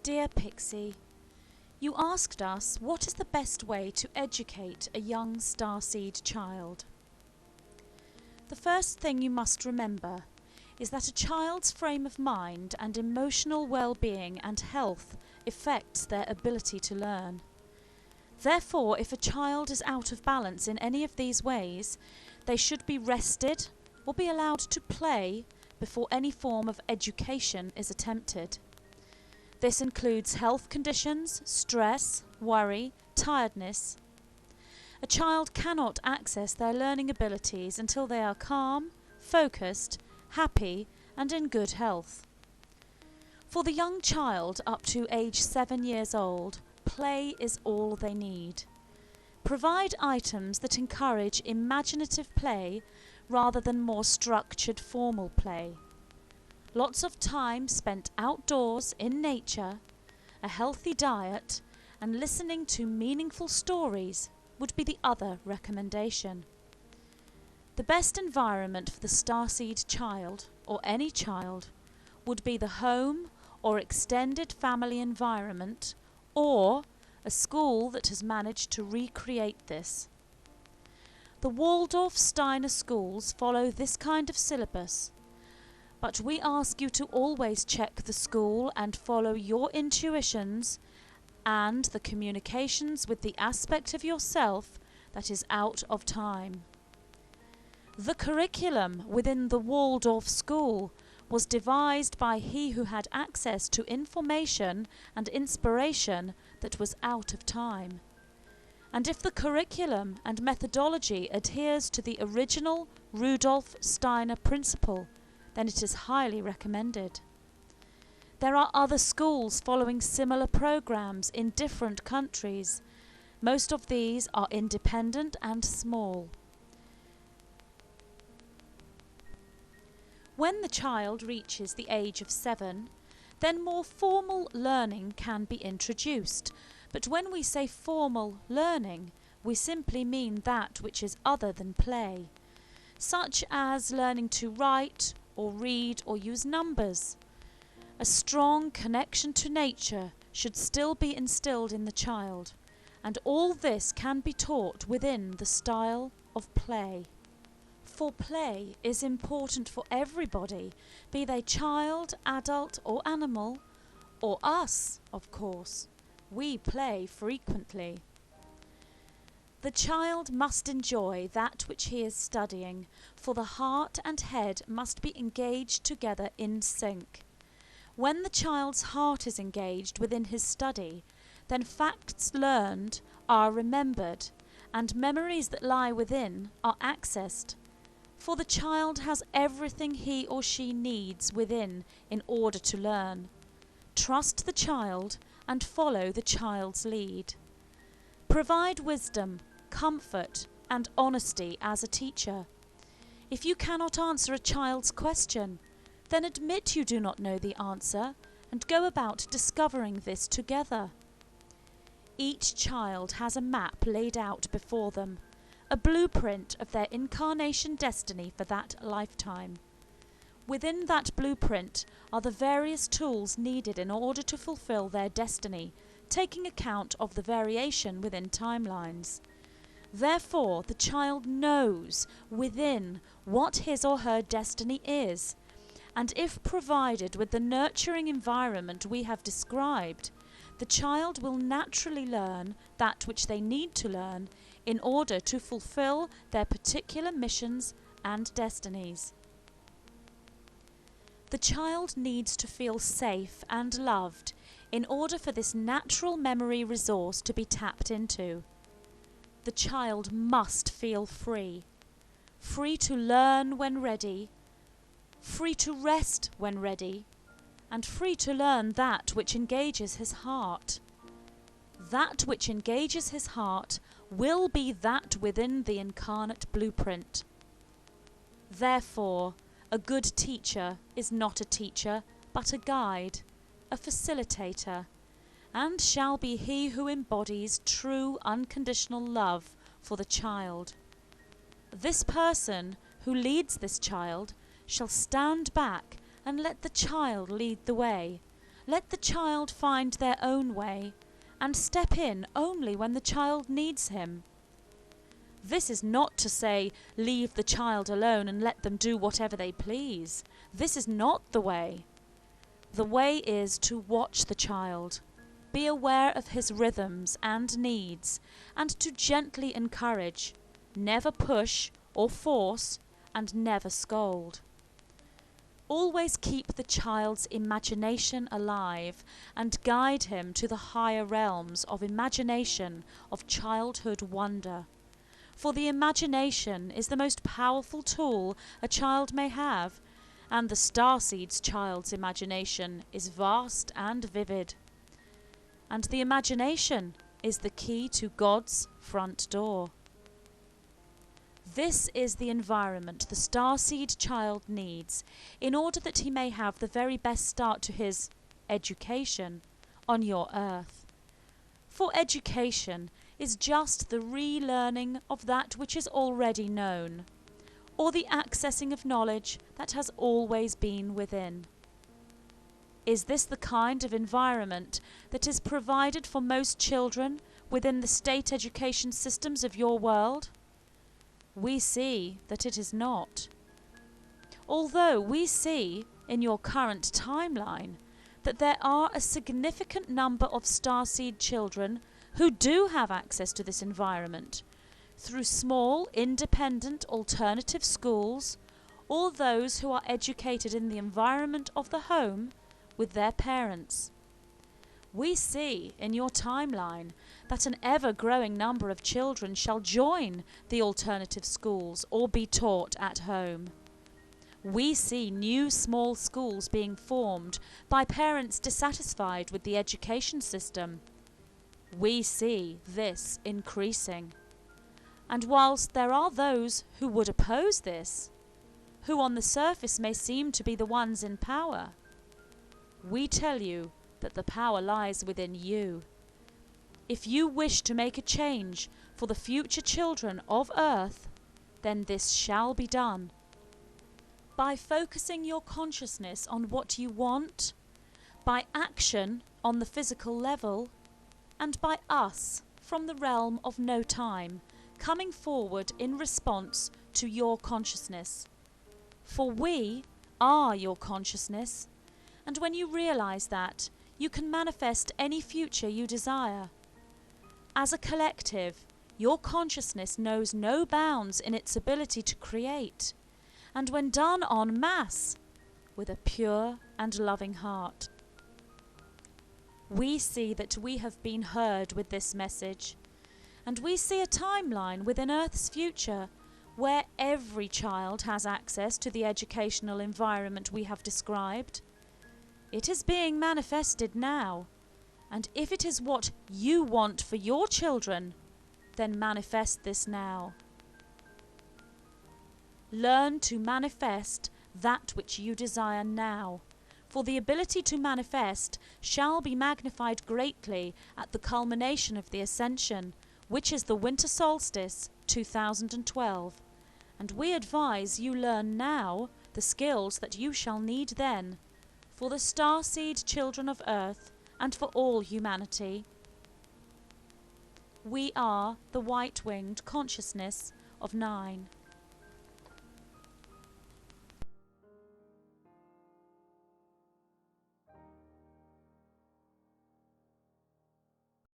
Dear Pixie, you asked us what is the best way to educate a young starseed child. The first thing you must remember is that a child's frame of mind and emotional well-being and health affects their ability to learn. Therefore, if a child is out of balance in any of these ways, they should be rested or be allowed to play before any form of education is attempted. This includes health conditions, stress, worry, tiredness. A child cannot access their learning abilities until they are calm, focused, happy, and in good health. For the young child up to age 7 years old, play is all they need. Provide items that encourage imaginative play rather than more structured formal play. Lots of time spent outdoors in nature, a healthy diet, and listening to meaningful stories would be the other recommendation. The best environment for the starseed child, or any child, would be the home or extended family environment, or a school that has managed to recreate this. The Waldorf-Steiner schools follow this kind of syllabus, but we ask you to always check the school and follow your intuitions and the communications with the aspect of yourself that is out of time. The curriculum within the Waldorf school was devised by he who had access to information and inspiration that was out of time. And if the curriculum and methodology adheres to the original Rudolf Steiner principle, then it is highly recommended. There are other schools following similar programs in different countries. Most of these are independent and small. When the child reaches the age of 7, then more formal learning can be introduced. But when we say formal learning, we simply mean that which is other than play, such as learning to write or read or use numbers. A strong connection to nature should still be instilled in the child, and all this can be taught within the style of play. For play is important for everybody, be they child, adult or animal, or us, of course. We play frequently. The child must enjoy that which he is studying, for the heart and head must be engaged together in sync. When the child's heart is engaged within his study, then facts learned are remembered, and memories that lie within are accessed. For the child has everything he or she needs within in order to learn. Trust the child and follow the child's lead. Provide wisdom, comfort, and honesty as a teacher. If you cannot answer a child's question, then admit you do not know the answer and go about discovering this together. Each child has a map laid out before them, a blueprint of their incarnation destiny for that lifetime. Within that blueprint are the various tools needed in order to fulfill their destiny, taking account of the variation within timelines. Therefore, the child knows within what his or her destiny is, and if provided with the nurturing environment we have described, the child will naturally learn that which they need to learn in order to fulfill their particular missions and destinies. The child needs to feel safe and loved in order for this natural memory resource to be tapped into. The child must feel free. Free to learn when ready, free to rest when ready, and free to learn that which engages his heart. That which engages his heart will be that within the incarnate blueprint. Therefore, a good teacher is not a teacher, but a guide, a facilitator, and shall be he who embodies true unconditional love for the child. This person who leads this child shall stand back and let the child lead the way, Let the child find their own way and step in only when the child needs him. This is not to say, leave the child alone and let them do whatever they please. This is not the way. The way is to watch the child, be aware of his rhythms and needs, and to gently encourage, never push or force, and never scold. Always keep the child's imagination alive and guide him to the higher realms of imagination, of childhood wonder. For the imagination is the most powerful tool a child may have, and the Starseed's child's imagination is vast and vivid. And the imagination is the key to God's front door. This is the environment the Starseed child needs in order that he may have the very best start to his education on your earth. For education is just the relearning of that which is already known, or the accessing of knowledge that has always been within. Is this the kind of environment that is provided for most children within the state education systems of your world? We see that it is not. Although we see in your current timeline that there are a significant number of Starseed children who do have access to this environment through small, independent, alternative schools, or those who are educated in the environment of the home with their parents. We see in your timeline that an ever-growing number of children shall join the alternative schools or be taught at home. We see new small schools being formed by parents dissatisfied with the education system. We see this increasing. And whilst there are those who would oppose this, who on the surface may seem to be the ones in power, we tell you that the power lies within you. If you wish to make a change for the future children of Earth, then this shall be done. By focusing your consciousness on what you want, by action on the physical level, and by us from the realm of no time coming forward in response to your consciousness. For we are your consciousness, and when you realize that, you can manifest any future you desire. As a collective, your consciousness knows no bounds in its ability to create, and when done en masse, with a pure and loving heart. We see that we have been heard with this message, and we see a timeline within Earth's future where every child has access to the educational environment we have described. It is being manifested now, and if it is what you want for your children, then manifest this now. Learn to manifest that which you desire now, for the ability to manifest shall be magnified greatly at the culmination of the ascension, which is the winter solstice 2012, and we advise you learn now the skills that you shall need then, for the Starseed children of Earth and for all humanity. We are the white-winged consciousness of 9.